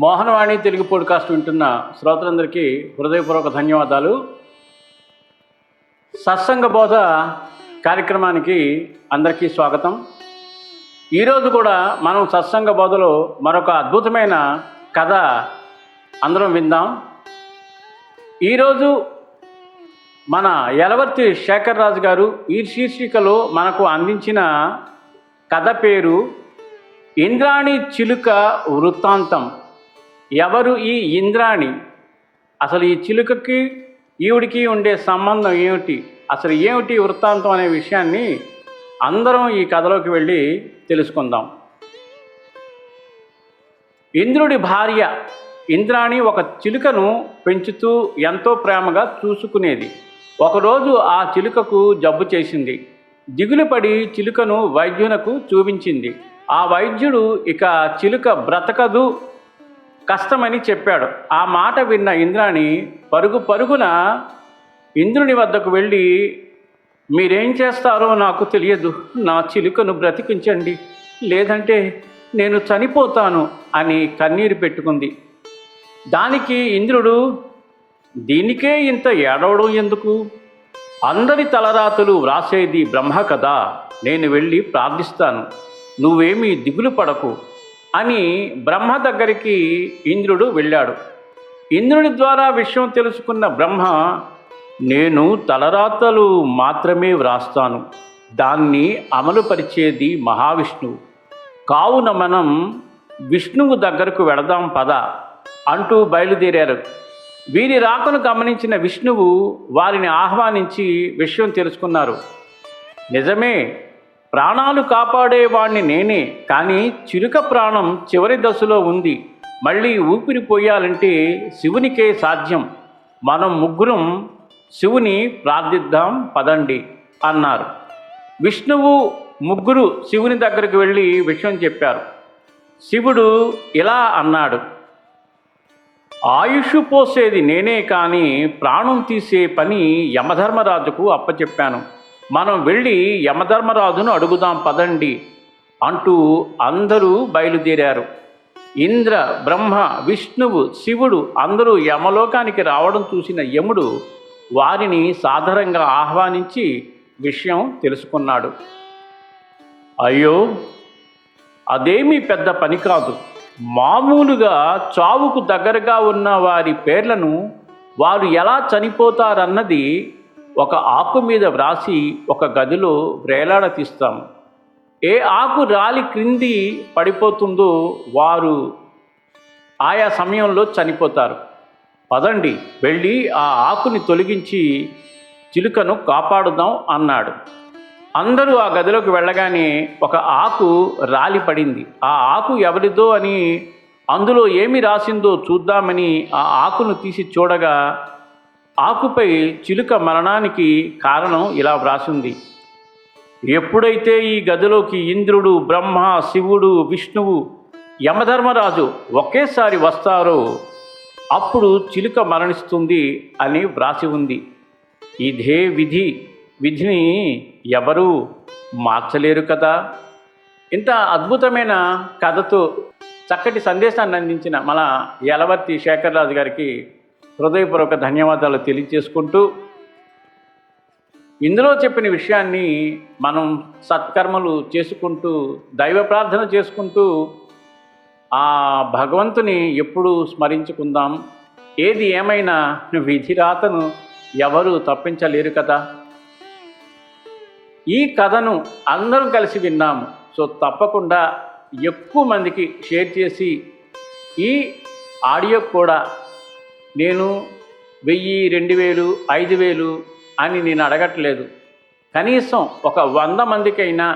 Mohanavani Telugu podcast వింటున్న శ్రోతలందరికీ హృదయపూర్వక ధన్యవాదాలు. సత్సంగ బోధ కార్యక్రమానికి అందరికీ స్వాగతం. ఈరోజు కూడా మనం సత్సంగ బోధలో మరొక అద్భుతమైన కథ అందరం విందాం. ఈరోజు మన యలవర్తి శేఖర్ రాజు గారు ఈ శీర్షికలో మనకు అందించిన కథ పేరు ఇంద్రాణి చిలుక వృత్తాంతం. ఎవరు ఈ ఇంద్రాణి? అసలు ఈ చిలుకకి ఈవిడికి ఉండే సంబంధం ఏమిటి? అసలు ఏమిటి వృత్తాంతం అనే విషయాన్ని అందరం ఈ కథలోకి వెళ్ళి తెలుసుకుందాం. ఇంద్రుడి భార్య ఇంద్రాణి ఒక చిలుకను పెంచుతూ ఎంతో ప్రేమగా చూసుకునేది. ఒకరోజు ఆ చిలుకకు జబ్బు చేసింది. దిగులుపడి చిలుకను వైద్యునకు చూపించింది. ఆ వైద్యుడు ఇక చిలుక బ్రతకదు, కష్టమని చెప్పాడు. ఆ మాట విన్న ఇంద్రాణి పరుగున ఇంద్రుని వద్దకు వెళ్ళి, మీరేం చేస్తారో నాకు తెలియదు, నా చిలుకను బ్రతికించండి, లేదంటే నేను చనిపోతాను అని కన్నీరు పెట్టుకుంది. దానికి ఇంద్రుడు, దీనికే ఇంత ఏడవడం ఎందుకు? అందరి తలరాతలు వ్రాసేది బ్రహ్మ కదా, నేను వెళ్ళి ప్రార్థిస్తాను, నువ్వేమీ దిగులు పడకు అని బ్రహ్మ దగ్గరికి ఇంద్రుడు వెళ్ళాడు. ఇంద్రుడి ద్వారా విషయం తెలుసుకున్న బ్రహ్మ, నేను తలరాతలు మాత్రమే వ్రాస్తాను, దాన్ని అమలుపరిచేది మహావిష్ణువు, కావున మనం విష్ణువు దగ్గరకు వెళదాం పద అంటూ బయలుదేరారు. వీరి రాకను గమనించిన విష్ణువు వారిని ఆహ్వానించి విషయం తెలుసుకున్నారు. నిజమే, ప్రాణాలు కాపాడేవాణ్ణి నేనే, కానీ చిలుక ప్రాణం చివరి దశలో ఉంది, మళ్ళీ ఊపిరి పోయాలంటే శివునికే సాధ్యం, మనం ముగ్గురం శివుని ప్రార్థిద్దాం పదండి అన్నారు. విష్ణువు ముగ్గురు శివుని దగ్గరికి వెళ్ళి విషయం చెప్పారు. శివుడు ఇలా అన్నాడు, ఆయుష్ పోసేది నేనే, కానీ ప్రాణం తీసే పని యమధర్మరాజుకు అప్పచెప్పాను, మనం వెళ్ళి యమధర్మరాజును అడుగుదాం పదండి అంటూ అందరూ బయలుదేరారు. ఇంద్ర, బ్రహ్మ, విష్ణువు, శివుడు అందరూ యమలోకానికి రావడం చూసిన యముడు వారిని సాదరంగా ఆహ్వానించి విషయం తెలుసుకున్నాడు. అయ్యో, అదేమీ పెద్ద పని కాదు, మామూలుగా చావుకు దగ్గరగా ఉన్న వారి పేర్లను వారు ఎలా చనిపోతారన్నది ఒక ఆకు మీద వ్రాసి ఒక గదిలో వేలాడతీస్తాం. ఏ ఆకు రాలి క్రింది పడిపోతుందో వారు ఆయా సమయంలో చనిపోతారు. పదండి, వెళ్ళి ఆ ఆకుని తొలగించి చిలుకను కాపాడుదాం అన్నాడు. అందరూ ఆ గదిలోకి వెళ్ళగానే ఒక ఆకు రాలి పడింది. ఆ ఆకు ఎవరిదో అని, అందులో ఏమి రాసిందో చూద్దామని ఆ ఆకును తీసి చూడగా ఆకుపై చిలుక మరణానికి కారణం ఇలా వ్రాసింది. ఎప్పుడైతే ఈ గదిలోకి ఇంద్రుడు, బ్రహ్మ, శివుడు, విష్ణువు, యమధర్మరాజు ఒకేసారి వస్తారో అప్పుడు చిలుక మరణిస్తుంది అని వ్రాసి ఉంది. ఇదే విధి, విధిని ఎవరూ మార్చలేరు కదా. ఇంత అద్భుతమైన కథతో చక్కటి సందేశాన్ని అందించిన మన యలవర్తి శేఖర్ రాజు గారికి హృదయపూర్వక ధన్యవాదాలు తెలియజేసుకుంటూ, ఇందులో చెప్పిన విషయాన్ని మనం సత్కర్మలు చేసుకుంటూ, దైవ ప్రార్థన చేసుకుంటూ ఆ భగవంతుని ఎప్పుడూ స్మరించుకుందాం. ఏది ఏమైనా విధిరాతను ఎవరు తప్పించలేరు కదా. ఈ కథను అందరం కలిసి విన్నాము. సో తప్పకుండా ఎక్కువ మందికి షేర్ చేసి, ఈ ఆడియో కూడా నేను 1000, 2000, 5000 అని నేను అడగట్లేదు, కనీసం ఒక 100 మందికైనా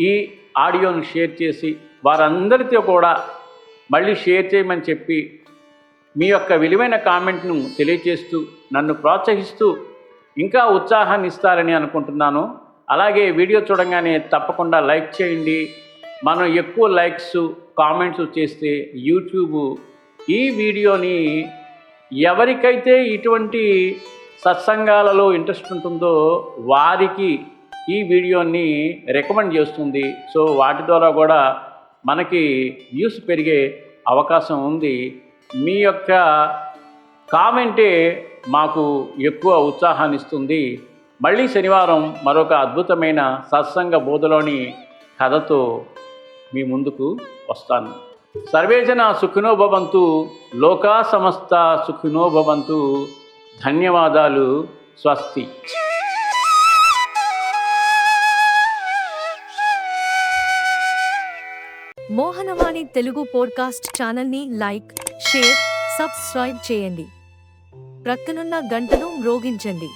ఈ ఆడియోను షేర్ చేసి వారందరితో కూడా మళ్ళీ షేర్ చేయమని చెప్పి మీ యొక్క విలువైన కామెంట్ను తెలియజేస్తూ నన్ను ప్రోత్సహిస్తూ ఇంకా ఉత్సాహాన్ని ఇస్తారని అనుకుంటున్నాను. అలాగే వీడియో చూడగానే తప్పకుండా లైక్ చేయండి. మనం ఎక్కువ లైక్స్, కామెంట్స్ చేస్తే యూట్యూబ్ ఈ వీడియోని ఎవరికైతే ఇటువంటి సత్సంగాలలో ఇంట్రెస్ట్ ఉంటుందో వారికి ఈ వీడియోని రికమెండ్ చేస్తుంది. సో వాటి ద్వారా కూడా మనకి వ్యూస్ పెరిగే అవకాశం ఉంది. మీ యొక్క కామెంటే మాకు ఎక్కువ ఉత్సాహాన్ని ఇస్తుంది. మళ్ళీ శనివారం మరొక అద్భుతమైన సత్సంగ బోధలోని కథతో మీ ముందుకు వస్తాను. సర్వేజన సుఖినో భవంతు, లోకా సమస్త సుఖినో భవంతు. ధన్యవాదాలు. స్వస్తి. మోహనవాణి తెలుగు పోడ్కాస్ట్ ఛానల్ని లైక్, షేర్, సబ్స్క్రైబ్ చేయండి. ప్రక్కనున్న గంటను మ్రోగించండి.